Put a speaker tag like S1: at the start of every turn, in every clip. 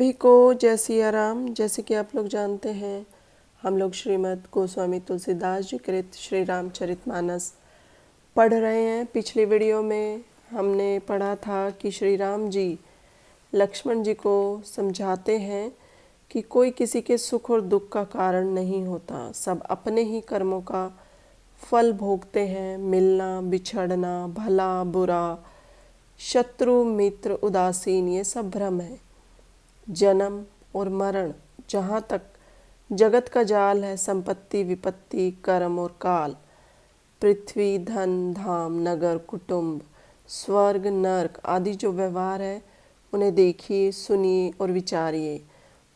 S1: सभी को जय सिया राम। जैसे कि आप लोग जानते हैं, हम लोग श्रीमद् गोस्वामी तुलसीदास जी कृत श्री रामचरितमानस पढ़ रहे हैं। पिछली वीडियो में हमने पढ़ा था कि श्री राम जी लक्ष्मण जी को समझाते हैं कि कोई किसी के सुख और दुख का कारण नहीं होता, सब अपने ही कर्मों का फल भोगते हैं। मिलना, बिछड़ना, भला बुरा, शत्रु मित्र उदासीन, ये सब भ्रम है। जन्म और मरण, जहाँ तक जगत का जाल है, संपत्ति विपत्ति कर्म और काल, पृथ्वी धन धाम नगर कुटुंब, स्वर्ग नरक आदि जो व्यवहार है, उन्हें देखिए, सुनिए और विचारिए।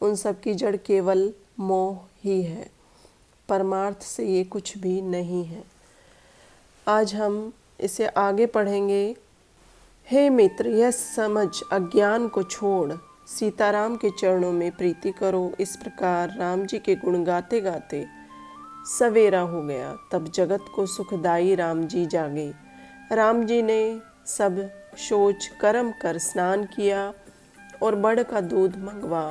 S1: उन सब की जड़ केवल मोह ही है, परमार्थ से ये कुछ भी नहीं है। आज हम इसे आगे पढ़ेंगे। हे मित्र, यह समझ अज्ञान को छोड़ सीताराम के चरणों में प्रीति करो। इस प्रकार राम जी के गुण गाते गाते सवेरा हो गया। तब जगत को सुखदाई राम जी जागे। राम जी ने सब शौच कर्म कर स्नान किया और बड़ का दूध मंगवा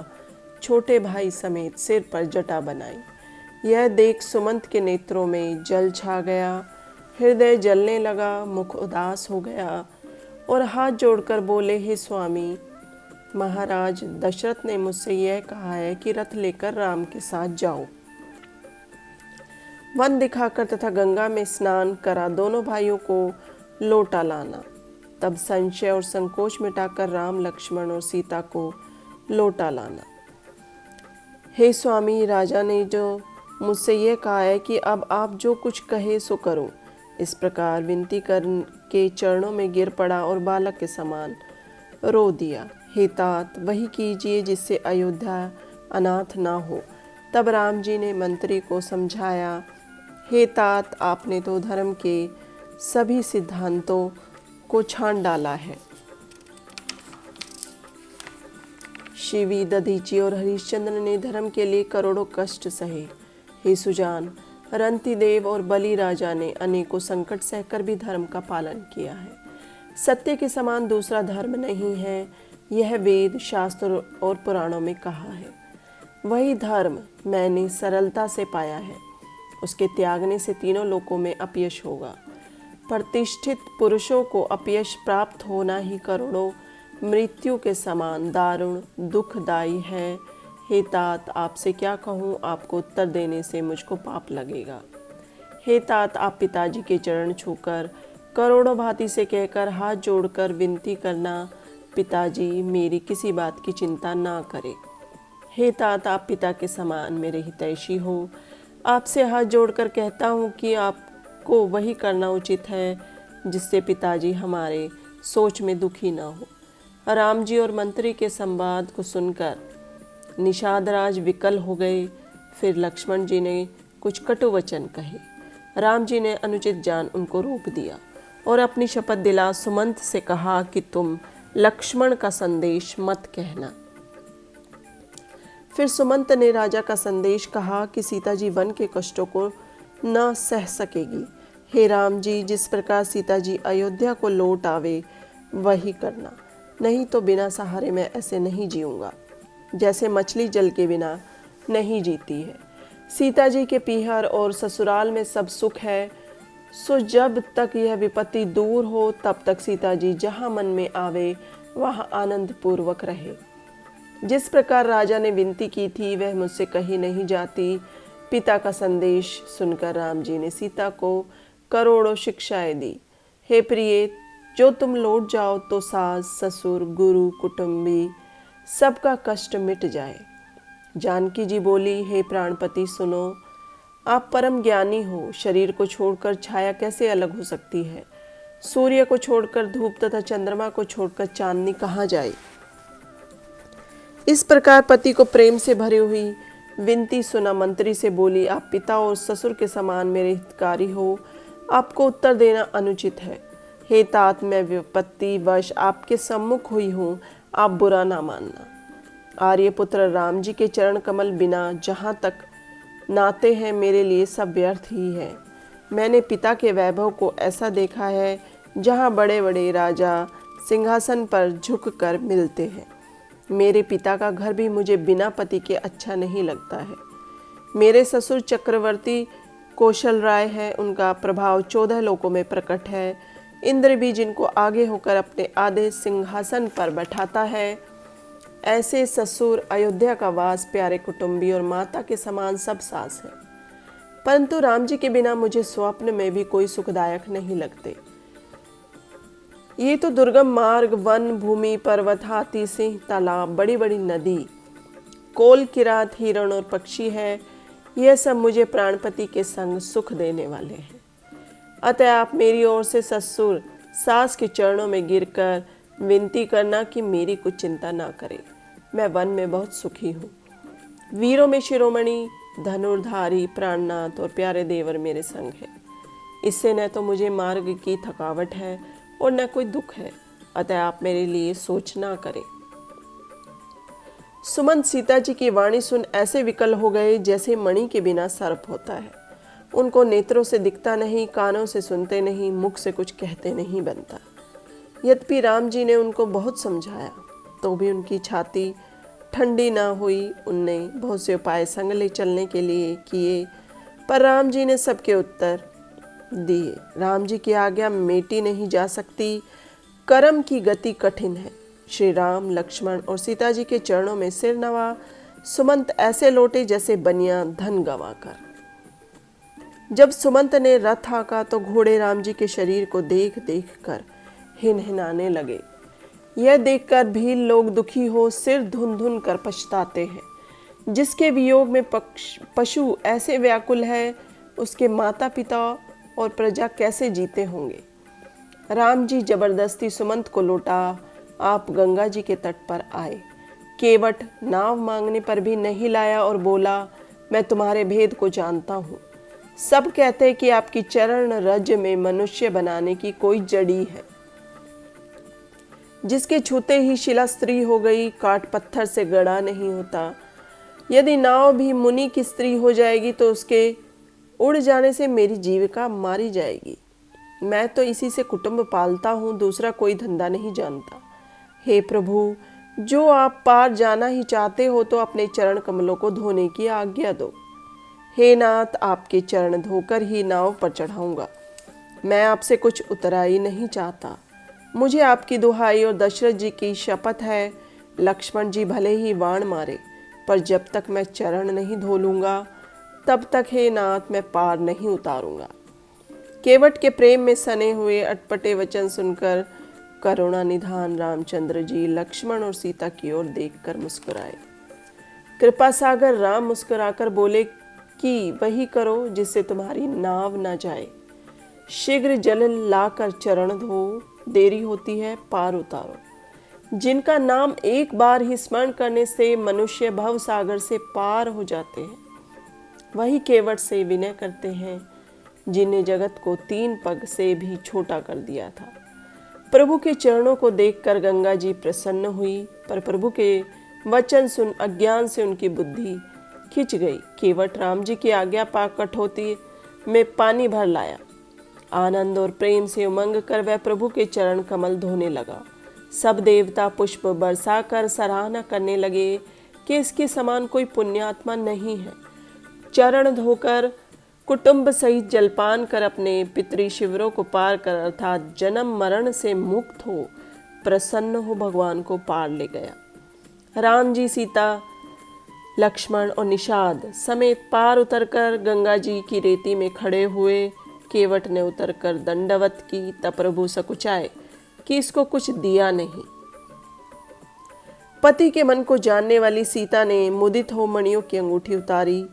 S1: छोटे भाई समेत सिर पर जटा बनाई। यह देख सुमंत के नेत्रों में जल छा गया, हृदय जलने लगा, मुख उदास हो गया और हाथ जोड़कर बोले, हे स्वामी, महाराज दशरथ ने मुझसे यह कहा है कि रथ लेकर राम के साथ जाओ। वन दिखाकर तथा गंगा में स्नान करा दोनों भाइयों को लौटा लाना। तब संशय और संकोच मिटाकर राम लक्ष्मण और सीता को लौटा लाना। हे स्वामी, राजा ने जो मुझसे यह कहा है कि अब आप जो कुछ कहे सो करो। इस प्रकार विनती करके चरणों में गिर पड़ा और बालक के समान रो दिया। हे तात, वही कीजिए जिससे अयोध्या अनाथ ना हो। तब राम जी ने मंत्री को समझाया, हे तात, आपने तो धर्म के सभी सिद्धांतों को छान डाला है। शिवी, दधीची और हरिश्चंद्र ने धर्म के लिए करोड़ों कष्ट सहे। हे सुजान, रंतिदेव और बलि राजा ने अनेकों संकट सहकर भी धर्म का पालन किया है। सत्य के समान दूसरा धर्म नहीं है, यह वेद शास्त्र और पुराणों में कहा है। वही धर्म मैंने सरलता से पाया है, उसके त्यागने से तीनों लोकों में अपयश होगा। प्रतिष्ठित पुरुषों को अपयश प्राप्त होना ही करोड़ों मृत्यु के समान दारुण दुखदायी है। हे तात, आपसे क्या कहूँ, आपको उत्तर देने से मुझको पाप लगेगा। हे तात, आप पिताजी के चरण छूकर करोड़ों भांति से कहकर हाथ जोड़कर विनती करना, पिताजी मेरी किसी बात की चिंता ना करें। हे तात, आप पिता के समान मेरे हितैषी हो। आपसे हाथ जोड़कर कहता हूँ कि आपको वही करना उचित है जिससे पिताजी हमारे सोच में दुखी ना हो। राम जी और मंत्री के संवाद को सुनकर निषादराज विकल हो गए। फिर लक्ष्मण जी ने कुछ कटु वचन कहे। राम जी ने अनुचित जान उनको रोक दिया और अपनी शपथ दिला सुमंत से कहा कि तुम लक्ष्मण का संदेश मत कहना। फिर सुमंत ने राजा का संदेश कहा कि सीता जी वन के कष्टों को न सह सकेगी। हे राम जी, जिस प्रकार सीता जी अयोध्या को लौट आवे वही करना, नहीं तो बिना सहारे मैं ऐसे नहीं जीऊँगा, जैसे मछली जल के बिना नहीं जीती है। सीता जी के पीहर और ससुराल में सब सुख है, सो जब तक यह विपत्ति दूर हो तब तक सीता जी जहाँ मन में आवे वहाँ आनंद पूर्वक रहे। जिस प्रकार राजा ने विनती की थी वह मुझसे कही नहीं जाती। पिता का संदेश सुनकर राम जी ने सीता को करोड़ों शिक्षाएं दी। हे प्रिय, जो तुम लौट जाओ तो सास ससुर गुरु कुटुंबी सबका कष्ट मिट जाए। जानकी जी बोली, हे प्राणपति सुनो, आप परम ज्ञानी हो। शरीर को छोड़कर छाया कैसे अलग हो सकती है? सूर्य को छोड़कर धूप तथा चंद्रमा को छोड़कर चांदनी कहाँ जाए? इस प्रकार पति को प्रेम से भरी हुई विनती सुना मंत्री से बोली, आप पिता और ससुर के समान मेरे हितकारी हो, आपको उत्तर देना अनुचित है। हे तात, मैं विपत्ति वश आपके सम्मुख हुई हूँ, आप बुरा ना मानना। आर्यपुत्र राम जी के चरण कमल बिना जहाँ तक नाते हैं मेरे लिए सब व्यर्थ ही है। मैंने पिता के वैभव को ऐसा देखा है जहाँ बड़े बड़े राजा सिंहासन पर झुककर मिलते हैं, मेरे पिता का घर भी मुझे बिना पति के अच्छा नहीं लगता है। मेरे ससुर चक्रवर्ती कौशल राय है, उनका प्रभाव 14 लोकों में प्रकट है। इंद्र भी जिनको आगे होकर अपने आधे सिंहासन पर बैठाता है। ऐसे ससुर, अयोध्या का वास, प्यारे कुटुंबी और माता के समान सब सास है। परंतु राम जी के बिना मुझे स्वप्न में भी कोई सुखदायक नहीं लगते। ये तो दुर्गम मार्ग, वन, भूमि, पर्वत, हाथी, सिंह, तालाब, बड़ी बड़ी नदी, कोल, किरात, हिरण और पक्षी है, यह सब मुझे प्राणपति के संग सुख देने वाले हैं। अतः आप मेरी ओर से ससुर सास के चरणों में गिरकर विनती करना कि मेरी कुछ चिंता ना करे। मैं वन में बहुत सुखी हूँ। वीरों में शिरोमणि, धनुर्धारी, प्राणनाथ और प्यारे देवर मेरे संग है। इससे न तो मुझे मार्ग की थकावट है और न कोई दुख है। अतः आप मेरे लिए सोच ना करें। सुमंत सीता जी की वाणी सुन ऐसे विकल हो गए जैसे मणि के बिना सर्प होता है। उनको नेत्रों से दिखता नहीं, कानों से सुनते नहीं, मुख से कुछ कहते नहीं बनता। यद्यपि राम जी ने उनको बहुत समझाया तो भी उनकी छाती ठंडी ना हुई। उनने बहुत से उपाय संग ले चलने के लिए किए, पर राम जी ने सबके उत्तर दिए। राम जी की आज्ञा मेटी नहीं जा सकती, कर्म की गति कठिन है। श्री राम, लक्ष्मण और सीता जी के चरणों में सिर नवा सुमंत ऐसे लौटे जैसे बनिया धन गंवाकर। जब सुमंत ने रथ हाँका तो घोड़े राम जी के शरीर को देख देख कर हिनहिनाने लगे। यह देखकर भील लोग दुखी हो सिर धुन धुन कर पछताते हैं। जिसके वियोग में पशु ऐसे व्याकुल है, उसके माता पिता और प्रजा कैसे जीते होंगे। राम जी जबरदस्ती सुमंत को लौटा आप गंगा जी के तट पर आए। केवट नाव मांगने पर भी नहीं लाया और बोला, मैं तुम्हारे भेद को जानता हूँ। सब कहते हैं कि आपकी चरण रज में मनुष्य बनाने की कोई जड़ी है, जिसके छूते ही शिला स्त्री हो गई, काट पत्थर से गढ़ा नहीं होता। यदि नाव भी मुनि की स्त्री हो जाएगी तो उसके उड़ जाने से मेरी जीविका मारी जाएगी। मैं तो इसी से कुटुंब पालता हूँ, दूसरा कोई धंधा नहीं जानता। हे प्रभु, जो आप पार जाना ही चाहते हो तो अपने चरण कमलों को धोने की आज्ञा दो। हे नाथ, आपके चरण धोकर ही नाव पर चढ़ाऊंगा। मैं आपसे कुछ उतराई नहीं चाहता। मुझे आपकी दुहाई और दशरथ जी की शपथ है, लक्ष्मण जी भले ही बाण मारे, पर जब तक मैं चरण नहीं धो लूंगा तब तक हे नाथ मैं पार नहीं उतारूंगा। केवट के प्रेम में सने हुए अटपटे वचन सुनकर करुणा निधान रामचंद्र जी लक्ष्मण और सीता की ओर देखकर मुस्कुराए। कृपा सागर राम मुस्कुराकर बोले कि वही करो जिससे तुम्हारी नाव न जाए। शीघ्र जल लाकर चरण धो, देरी होती है पार उतारो। जिनका नाम एक बार ही स्मरण करने से मनुष्य भव सागर से पार हो जाते हैं, वही केवट से विनय करते हैं जिन्हें जगत को 3 पग से भी छोटा कर दिया था। प्रभु के चरणों को देखकर गंगा जी प्रसन्न हुई, पर प्रभु के वचन सुन अज्ञान से उनकी बुद्धि खिंच गई। केवट राम जी की आज्ञा पा कठौती में पानी भर लाया। आनंद और प्रेम से उमंग कर वह प्रभु के चरण कमल धोने लगा। सब देवता पुष्प बरसाकर सराहना करने लगे कि इसके समान कोई पुण्यात्मा नहीं है। चरण धोकर कुटुंब सहित जलपान कर अपने पितृ शिविरों को पार कर अर्थात जन्म मरण से मुक्त हो प्रसन्न हो भगवान को पार ले गया। राम जी, सीता, लक्ष्मण और निषाद समेत पार उतरकर गंगा जी की रेती में खड़े हुए। केवट ने उतरकर दंडवत की, तब प्रभु सकुचाए कि इसको कुछ दिया नहीं। पति के मन को जानने वाली सीता ने मुदित हो मणियों की अंगूठी उतारी।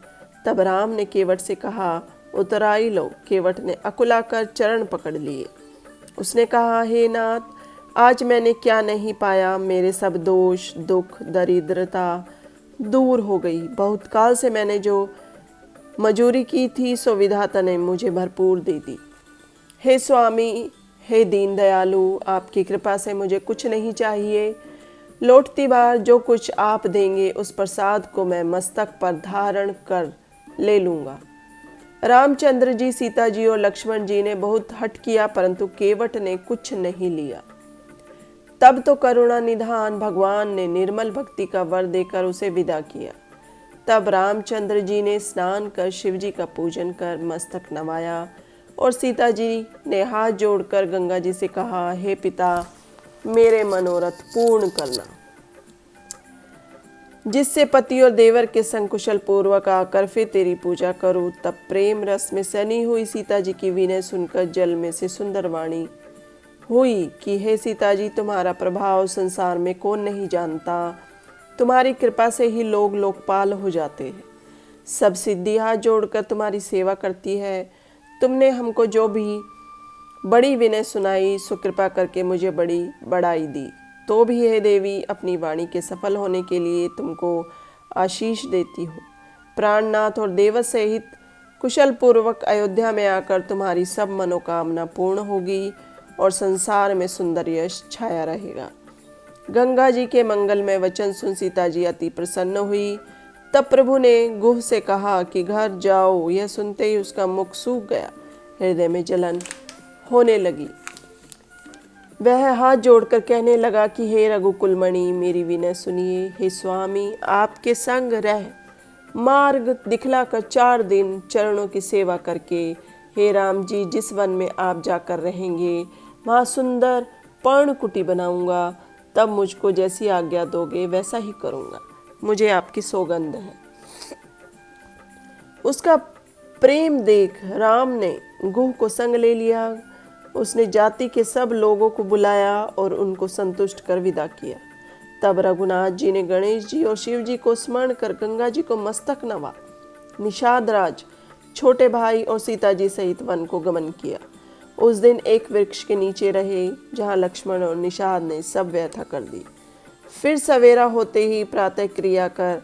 S1: तब राम ने केवट से कहा, उतराई लो। केवट ने अकुलाकर चरण पकड़ लिए। उसने कहा, हे नाथ, आज मैंने क्या नहीं पाया। मेरे सब दोष, दुख, दरिद्रता दूर हो गई। बहुत काल से मैंने जो मजूरी की थी सो विधाता ने मुझे भरपूर दे दी। हे स्वामी, हे दीन दयालु, आपकी कृपा से मुझे कुछ नहीं चाहिए। लौटती बार जो कुछ आप देंगे उस प्रसाद को मैं मस्तक पर धारण कर ले लूँगा। रामचंद्र जी, सीता जी और लक्ष्मण जी ने बहुत हठ किया, परंतु केवट ने कुछ नहीं लिया। तब तो करुणा निधान भगवान ने निर्मल भक्ति का वर देकर उसे विदा किया। तब रामचंद्र जी ने स्नान कर शिव जी का पूजन कर मस्तक नवाया और सीता जी ने हाथ जोड़कर गंगा जी से कहा, हे पिता, मेरे मनोरथ पूर्ण करना। जिससे पति और देवर के संग कुशल पूर्वक आकर फिर तेरी पूजा करूं। तब प्रेम रस में सनी हुई सीता जी की विनय सुनकर जल में से सुंदर वाणी हुई कि हे सीता जी, तुम्हारा प्रभाव संसार में कौन नहीं जानता। तुम्हारी कृपा से ही लोग लोकपाल हो जाते हैं। सब सिद्धि हाथ जोड़कर तुम्हारी सेवा करती है। तुमने हमको जो भी बड़ी विनय सुनाई, सो कृपा करके मुझे बड़ी बड़ाई दी। तो भी हे देवी, अपनी वाणी के सफल होने के लिए तुमको आशीष देती हूँ। प्राणनाथ और देव सहित कुशल पूर्वक अयोध्या में आकर तुम्हारी सब मनोकामना पूर्ण होगी और संसार में सुंदर यश छाया रहेगा। गंगा जी के मंगलमय वचन सुन सीता जी अति प्रसन्न हुई। तब प्रभु ने गुह से कहा कि घर जाओ। यह सुनते ही उसका मुख सूख गया, हृदय में जलन होने लगी। वह हाथ जोड़कर कहने लगा कि हे रघुकुलमणि, मेरी विनय सुनिए। हे स्वामी, आपके संग रह मार्ग दिखलाकर 4 दिन चरणों की सेवा करके, हे राम जी, जिस वन में आप जाकर रहेंगे वहाँ सुंदर पर्णकुटी बनाऊंगा। तब मुझको जैसी आज्ञा दोगे वैसा ही करूंगा। मुझे आपकी सौगंध है। उसका प्रेम देख राम ने गुह को संग ले लिया। उसने जाति के सब लोगों को बुलाया और उनको संतुष्ट कर विदा किया। तब रघुनाथ जी ने गणेश जी और शिव जी को स्मरण कर गंगा जी को मस्तक नवा निषाद राज, छोटे भाई और सीता जी सहित वन को गमन किया। उस दिन एक वृक्ष के नीचे रहे, जहाँ लक्ष्मण और निषाद ने सब व्यथा कर दी। फिर सवेरा होते ही प्रातः क्रिया कर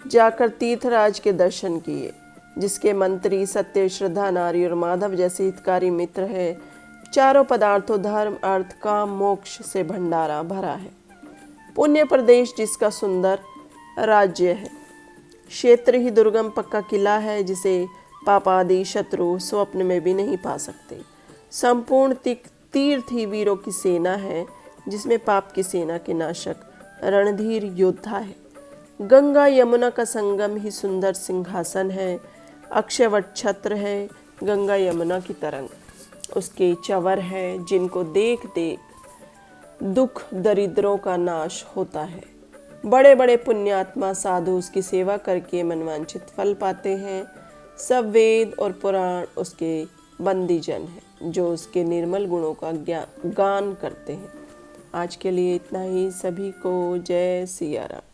S1: जाकर तीर्थराज के दर्शन किए, जिसके मंत्री सत्य, श्रद्धा, नारी और माधव जैसे हितकारी मित्र है। चारों पदार्थों धर्म, अर्थ, काम, मोक्ष से भंडारा भरा है। पुण्य प्रदेश जिसका सुंदर राज्य है। क्षेत्र ही दुर्गम पक्का किला है, जिसे पापादि शत्रु स्वप्न में भी नहीं पा सकते। संपूर्ण तीर्थ ही वीरों की सेना है, जिसमें पाप की सेना के नाशक रणधीर योद्धा है। गंगा यमुना का संगम ही सुंदर सिंहासन है। अक्षयवट छत्र है गंगा यमुना की तरंग। उसके चवर है, जिनको देख देख दुख दरिद्रों का नाश होता है। बड़े बड़े पुण्यात्मा साधु उसकी सेवा करके मनवांछित फल पाते हैं। सब वेद और पुराण उसके बंदीजन हैं, जो उसके निर्मल गुणों का गान करते हैं। आज के लिए इतना ही। सभी को जय सिया राम।